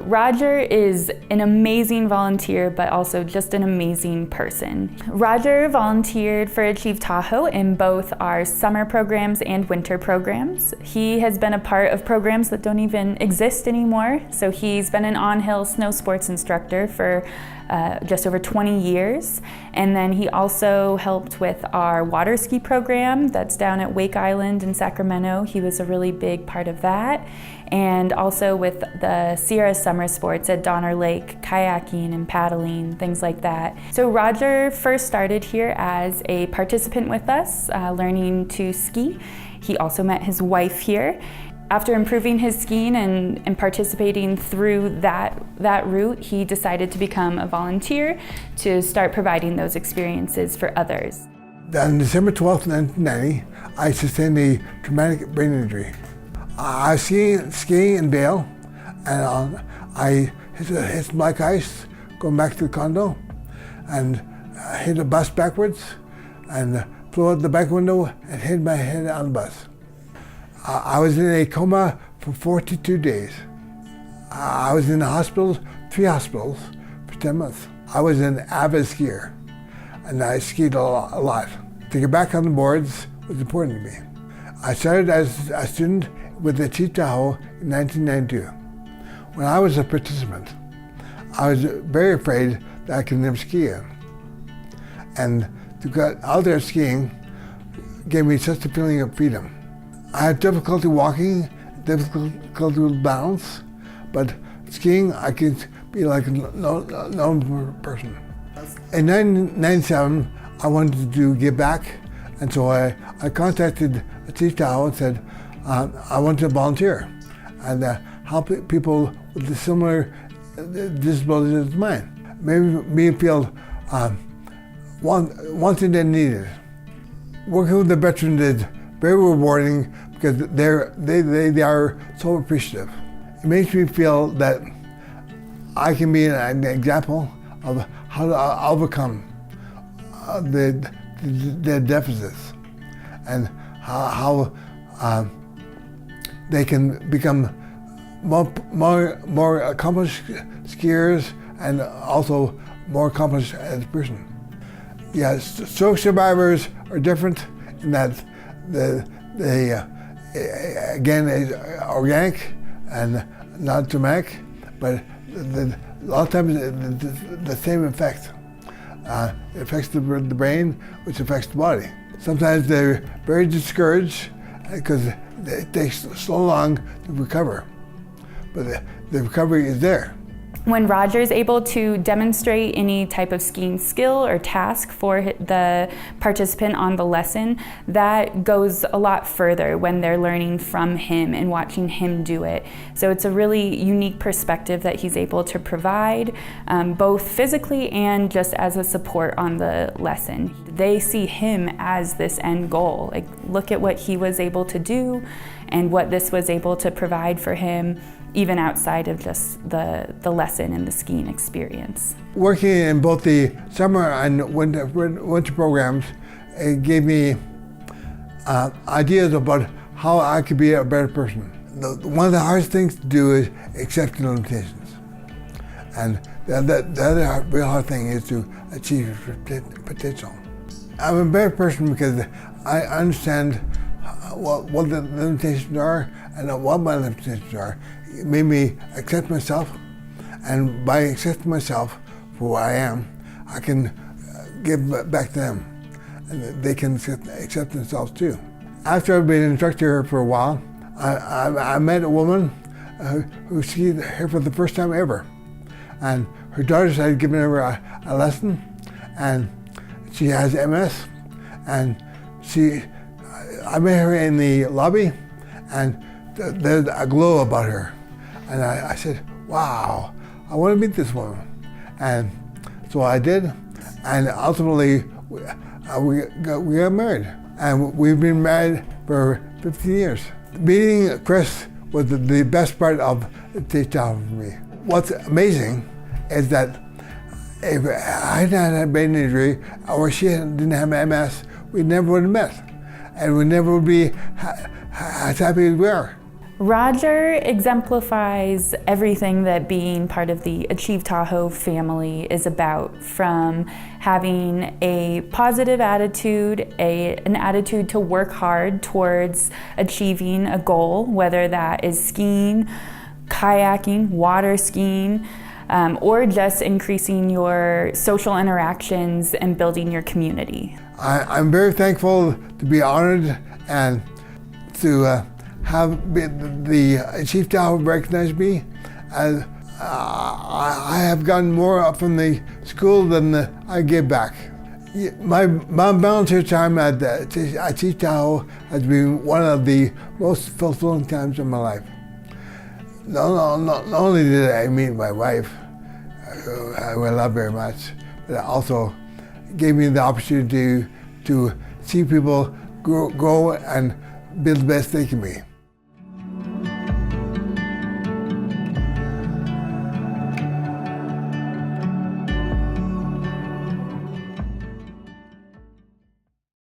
Roger is an amazing volunteer, but also just an amazing person. Roger volunteered for Achieve Tahoe in both our summer programs and winter programs. He has been a part of programs that don't even exist anymore. So he's been an on-hill snow sports instructor for just over 20 years. And then he also helped with our water ski program that's down at Wake Island in Sacramento. He was a really big part of that. And also with the Sierra summer sports at Donner Lake, kayaking and paddling, things like that. So Roger first started here as a participant with us, learning to ski. He also met his wife here. After improving his skiing and participating through that route, he decided to become a volunteer to start providing those experiences for others. On December 12th, 1990, I sustained a traumatic brain injury. I was skiing in Vail, and I hit black ice going back to the condo, and hit a bus backwards, and flew out the back window and hit my head on the bus. I was in a coma for 42 days. I was in the hospitals, 3 hospitals, for 10 months. I was an avid skier, and I skied a lot. To get back on the boards was important to me. I started as a student with Achieve Tahoe in 1992. When I was a participant, I was very afraid that I could never ski again. And to get out there skiing gave me such a feeling of freedom. I had difficulty walking, difficulty with balance, but skiing I could be like a known person. In 1997, I wanted to give back, and so I contacted Achieve Tahoe and said, I want to volunteer and help people with similar disabilities as mine. Maybe me feel wanted and needed. Working with the veterans is very rewarding because they are so appreciative. It makes me feel that I can be an example of how to overcome the deficits and how they can become more accomplished skiers and also more accomplished as a person. Yes, stroke survivors are different in that they again is organic and not dramatic, but a lot of times the same effect. It affects the brain, which affects the body. Sometimes they're very discouraged because it takes so long to recover, but the recovery is there. When Roger's able to demonstrate any type of skiing skill or task for the participant on the lesson, that goes a lot further when they're learning from him and watching him do it. So it's a really unique perspective that he's able to provide, both physically and just as a support on the lesson. They see him as this end goal. Like, look at what he was able to do and what this was able to provide for him, even outside of just the lesson and the skiing experience. Working in both the summer and winter programs, it gave me ideas about how I could be a better person. One of the hardest things to do is accept limitations. And the other real hard thing is to achieve potential. I'm a better person because I understand what the limitations are and what my limitations are. It made me accept myself, and by accepting myself for who I am, I can give back to them, and they can accept themselves too. After I've been an instructor for a while, I met a woman who skied here for the first time ever, and her daughters had given her a lesson, and she has MS, and I met her in the lobby, and there's a glow about her. And I said, wow, I want to meet this woman. And so I did, and ultimately we got married. And we've been married for 15 years. Meeting Chris was the best part of Achieve Tahoe for me. What's amazing is that if I hadn't had a brain injury or she didn't have MS, we never would have met. And we never would be as happy as we are. Roger exemplifies everything that being part of the Achieve Tahoe family is about, from having a positive attitude, an attitude to work hard towards achieving a goal, whether that is skiing, kayaking, water skiing, or just increasing your social interactions and building your community. I'm very thankful to be honored and to have the Achieve Tahoe recognize me. As I have gotten more from the school than I give back. My volunteer time at Achieve Tahoe has been one of the most fulfilling times of my life. Not only did I meet my wife, who I love very much, but it also gave me the opportunity to see people grow and be the best they can be.